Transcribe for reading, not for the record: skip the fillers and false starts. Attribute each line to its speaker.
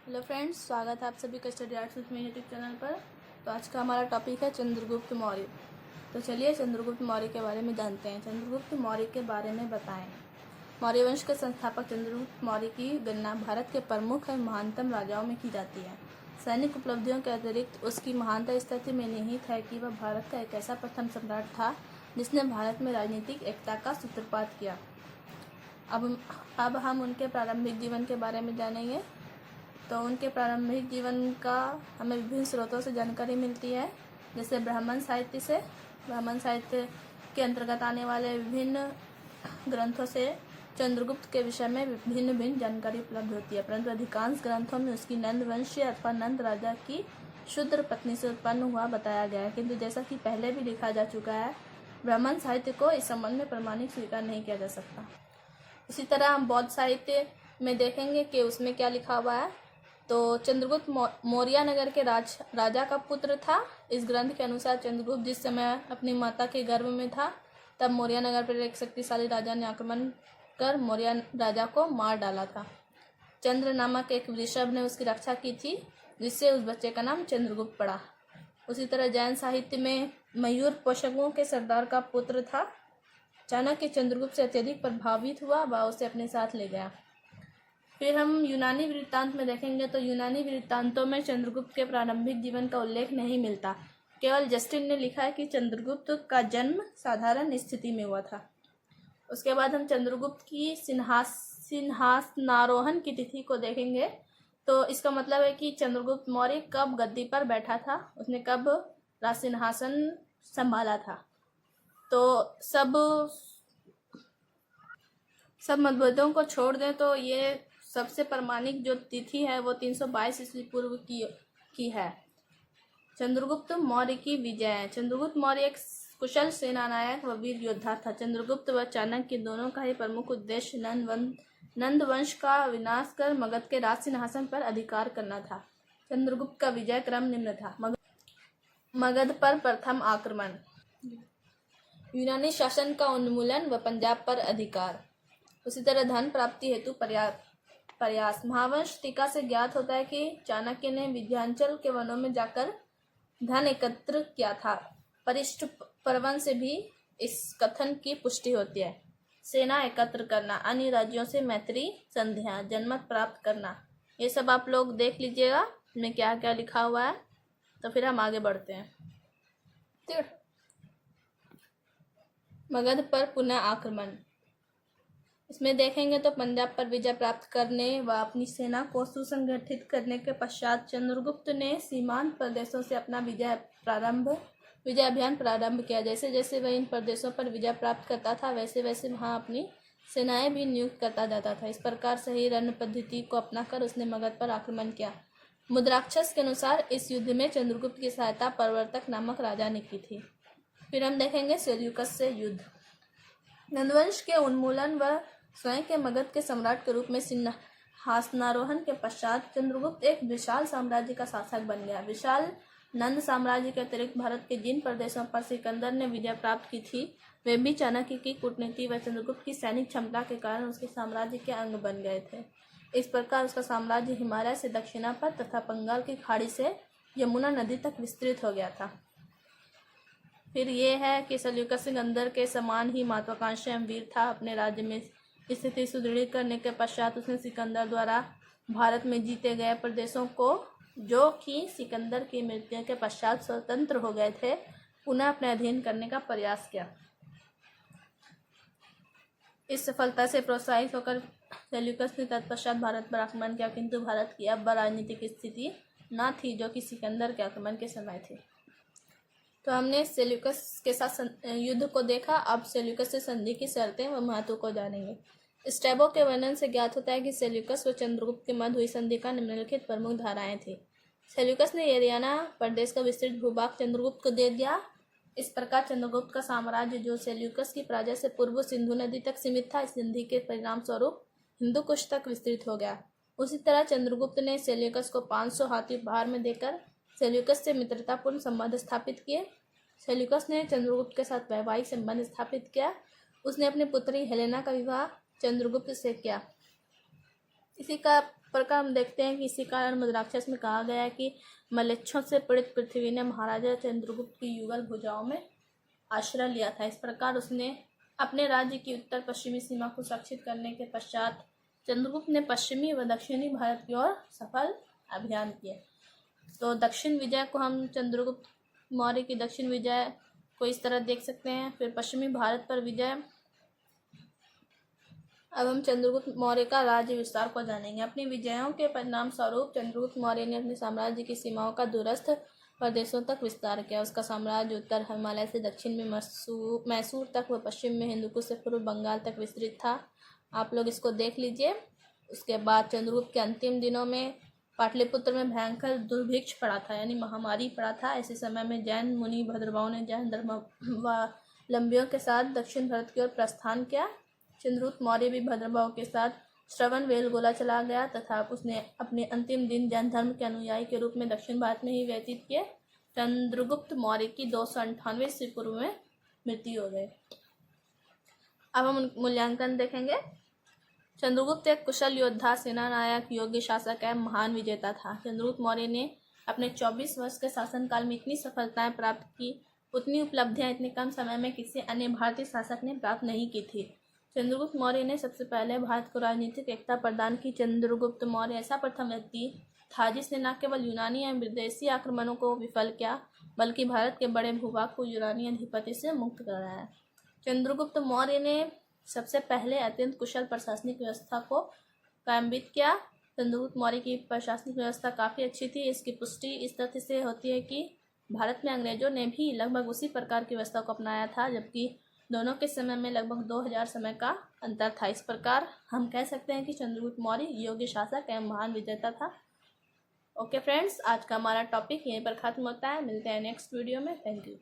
Speaker 1: Hello friends, स्वागत है आप सभी का study arts with me YouTube channel पर। तो आज का हमारा टॉपिक है चंद्रगुप्त मौर्य। तो चलिए चंद्रगुप्त मौर्य के बारे में जानते हैं। चंद्रगुप्त मौर्य के बारे में बताएं। मौर्य वंश के संस्थापक चंद्रगुप्त मौर्य की गणना भारत के प्रमुख और महानतम राजाओं में की जाती है। सैनिक उपलब्धियों के अतिरिक्त उसकी महानता इस तथ्य में निहित है कि वह भारत का एक ऐसा प्रथम सम्राट था जिसने भारत में राजनीतिक एकता का सूत्रपात किया। अब हम उनके प्रारंभिक जीवन के बारे में जानेंगे। तो उनके प्रारंभिक जीवन का हमें विभिन्न स्रोतों से जानकारी मिलती है, जैसे ब्राह्मण साहित्य के अंतर्गत आने वाले विभिन्न ग्रंथों से चंद्रगुप्त के विषय में भिन्न जानकारी उपलब्ध होती है। परंतु अधिकांश ग्रंथों में उसकी नंद वंशीय अथवा नंद राजा की शूद्र पत्नी से उत्पन्न हुआ बताया गया है। किंतु जैसा कि पहले भी लिखा जा चुका है, ब्राह्मण साहित्य को इस संबंध में प्रमाणिक स्वीकार नहीं किया जा सकता। इसी तरह हम बौद्ध साहित्य में देखेंगे कि उसमें क्या लिखा हुआ है। तो चंद्रगुप्त मौर्य नगर के राजा का पुत्र था। इस ग्रंथ के अनुसार चंद्रगुप्त जिस समय अपनी माता के गर्भ में था, तब मौर्य नगर पर एक शक्तिशाली राजा ने आक्रमण कर मौर्य राजा को मार डाला था। चंद्र नामक एक वृषभ ने उसकी रक्षा की थी, जिससे उस बच्चे का नाम चंद्रगुप्त पड़ा। उसी तरह जैन साहित्य में मयूर पोषकों के सरदार का पुत्र था। चाणक्य चंद्रगुप्त से अत्यधिक प्रभावित हुआ व उसे अपने साथ ले गया। फिर हम यूनानी वृत्तांत में देखेंगे। तो यूनानी वृत्तांतों में चंद्रगुप्त के प्रारंभिक जीवन का उल्लेख नहीं मिलता। केवल जस्टिन ने लिखा है कि चंद्रगुप्त का जन्म साधारण स्थिति में हुआ था। उसके बाद हम चंद्रगुप्त की सिंहासनारोहण की तिथि को देखेंगे। तो इसका मतलब है कि चंद्रगुप्त मौर्य कब गद्दी पर बैठा था, उसने कब राज सिंहासन संभाला था। तो सब मतभेदों को छोड़ दें तो ये सबसे प्रमाणिक जो तिथि है वो 322 ईस्वी पूर्व की है। चंद्रगुप्त मौर्य की विजय। चंद्रगुप्त मौर्य एक कुशल सेनानायक व वीर योद्धा था। चंद्रगुप्त व चाणक्य दोनों का ही प्रमुख उद्देश्य नंद वंश का विनाश कर मगध के राज सिंहासन पर अधिकार करना था। चंद्रगुप्त का विजय क्रम निम्न था। मगध पर प्रथम आक्रमण, यूनानी शासन का उन्मूलन व पंजाब पर अधिकार। उसी तरह धन प्राप्ति हेतु प्रयास। महावंश टीका से ज्ञात होता है कि चाणक्य ने विंध्याचल के वनों में जाकर धन एकत्र किया था। परिष्ट पर्वन से भी इस कथन की पुष्टि होती है। सेना एकत्र करना, अन्य राज्यों से मैत्री संधियां, जनमत प्राप्त करना, ये सब आप लोग देख लीजिएगा इसमें क्या क्या लिखा हुआ है। तो फिर हम आगे बढ़ते हैं। मगध पर पुनः आक्रमण। इसमें देखेंगे तो पंजाब पर विजय प्राप्त करने व अपनी सेना को सुसंगठित करने के पश्चात चंद्रगुप्त ने सीमांत प्रदेशों से अपना विजय अभियान प्रारंभ किया। जैसे जैसे वह इन प्रदेशों पर विजय प्राप्त करता था, वैसे वैसे वहाँ अपनी सेनाएं भी नियुक्त करता जाता था। इस प्रकार सही रण पद्धति को अपनाकर उसने मगध पर आक्रमण किया। मुद्राक्षस के अनुसार इस युद्ध में चंद्रगुप्त की सहायता प्रवर्तक नामक राजा ने की थी। फिर हम देखेंगे सेल्यूकस से युद्ध। नंदवंश के उन्मूलन व स्वयं के मगध के सम्राट के रूप में सिंहासनारोहण के पश्चात चंद्रगुप्त एक विशाल साम्राज्य का शासक बन गया। विशाल नंद साम्राज्य के अतिरिक्त भारत के जिन प्रदेशों पर सिकंदर ने विजय प्राप्त की थी, वे भी चाणक्य की कूटनीति व चंद्रगुप्त की सैनिक क्षमता के कारण उसके साम्राज्य के अंग बन गए थे। इस प्रकार उसका साम्राज्य हिमालय से दक्षिणापथ तथा बंगाल की खाड़ी से यमुना नदी तक विस्तृत हो गया था। फिर ये है कि सेल्यूकस सिकंदर के समान ही महत्वाकांक्षी एवं वीर था। अपने राज्य में स्थिति सुदृढ़ करने के पश्चात उसने सिकंदर द्वारा भारत में जीते गए प्रदेशों को, जो कि सिकंदर की मृत्यु के पश्चात स्वतंत्र हो गए थे, पुनः अपने अधीन करने का प्रयास किया। इस सफलता से प्रोत्साहित होकर सेल्यूकस ने तत्पश्चात भारत पर आक्रमण किया, किंतु भारत की अब राजनीतिक स्थिति न थी जो कि सिकंदर के आक्रमण के समय थी। तो हमने सेल्यूकस के साथ युद्ध को देखा। अब सेल्यूकस से संधि की शर्तें व महत्व को जानेंगे। स्ट्रैबो के वर्णन से ज्ञात होता है कि सेल्यूकस व चंद्रगुप्त के मध्य हुई संधि का निम्नलिखित प्रमुख धाराएं थी। सेल्यूकस ने एरियाना प्रदेश का विस्तृत भूभाग चंद्रगुप्त को दे दिया। इस प्रकार चंद्रगुप्त का साम्राज्य, जो सेल्यूकस की प्रजा से पूर्व सिंधु नदी तक सीमित था, इस संधि के परिणाम स्वरूप हिंदू कुश तक विस्तृत हो गया। उसी तरह चंद्रगुप्त ने सेल्यूकस को 500 हाथी उपहार में देकर सेल्यूकस से मित्रतापूर्ण संबंध स्थापित किए। सेल्यूकस ने चंद्रगुप्त के साथ वैवाहिक संबंध स्थापित किया। उसने अपनी पुत्री हेलेना का विवाह चंद्रगुप्त से किया। इसी का प्रकार हम देखते हैं कि इसी कारण मुद्राक्षस में कहा गया है कि मलेच्छों से पीड़ित पृथ्वी ने महाराजा चंद्रगुप्त की युगल भुजाओं में आश्रय लिया था। इस प्रकार उसने अपने राज्य की उत्तर पश्चिमी सीमा को सुरक्षित करने के पश्चात चंद्रगुप्त ने पश्चिमी व दक्षिणी भारत की ओर सफल अभियान किए। तो दक्षिण विजय को हम चंद्रगुप्त मौर्य की दक्षिण विजय को इस तरह देख सकते हैं। फिर पश्चिमी भारत पर विजय। अब हम चंद्रगुप्त मौर्य का राज्य विस्तार को जानेंगे। अपनी विजयों के परिणाम स्वरूप चंद्रगुप्त मौर्य ने अपने साम्राज्य की सीमाओं का दूरस्थ प्रदेशों तक विस्तार किया। उसका साम्राज्य उत्तर हिमालय से दक्षिण में मैसूर तक व पश्चिम में हिंदुकुश से पूर्व बंगाल तक विस्तृत था। आप लोग इसको देख लीजिए। उसके बाद चंद्रगुप्त के अंतिम दिनों में पाटलिपुत्र में भयंकर दुर्भिक्ष पड़ा था, यानी महामारी पड़ा था। ऐसे समय में जैन मुनि भद्रभाव ने जैन धर्मावलंबियों के साथ दक्षिण भारत की ओर प्रस्थान किया। चंद्रगुप्त मौर्य भी भद्रभाव के साथ श्रवणबेलगोला चला गया तथा उसने अपने अंतिम दिन जैन धर्म के अनुयायी के रूप में दक्षिण भारत में ही व्यतीत किए। चंद्रगुप्त मौर्य की 298 ईस्वी पूर्व में मृत्यु हो गई। अब हम मूल्यांकन देखेंगे। चंद्रगुप्त एक कुशल योद्धा, सेना नायक, योग्य शासक एवं महान विजेता था। चंद्रगुप्त मौर्य ने अपने 24 वर्ष के शासनकाल में इतनी सफलताएं प्राप्त की, उतनी उपलब्धियां इतने कम समय में किसी अन्य भारतीय शासक ने प्राप्त नहीं की थी। चंद्रगुप्त मौर्य ने सबसे पहले भारत को राजनीतिक एकता प्रदान की। चंद्रगुप्त मौर्य ऐसा प्रथम व्यक्ति था जिसने न केवल यूनानी एवं विदेशी आक्रमणों को विफल किया, बल्कि भारत के बड़े भूभाग को यूनानी अधिपति से मुक्त कराया। चंद्रगुप्त मौर्य ने सबसे पहले अत्यंत कुशल प्रशासनिक व्यवस्था को कायमबीत किया। चंद्रगुप्त मौर्य की प्रशासनिक व्यवस्था काफ़ी अच्छी थी। इसकी पुष्टि इस तथ्य से होती है कि भारत में अंग्रेजों ने भी लगभग उसी प्रकार की व्यवस्था को अपनाया था, जबकि दोनों के समय में लगभग 2000 समय का अंतर था। इस प्रकार हम कह सकते हैं कि चंद्रगुप्त मौर्य योग्य शासक एवं महान विजेता था। ओके फ्रेंड्स, आज का हमारा टॉपिक यहीं पर ख़त्म होता है। मिलते हैं नेक्स्ट वीडियो में। Thank you.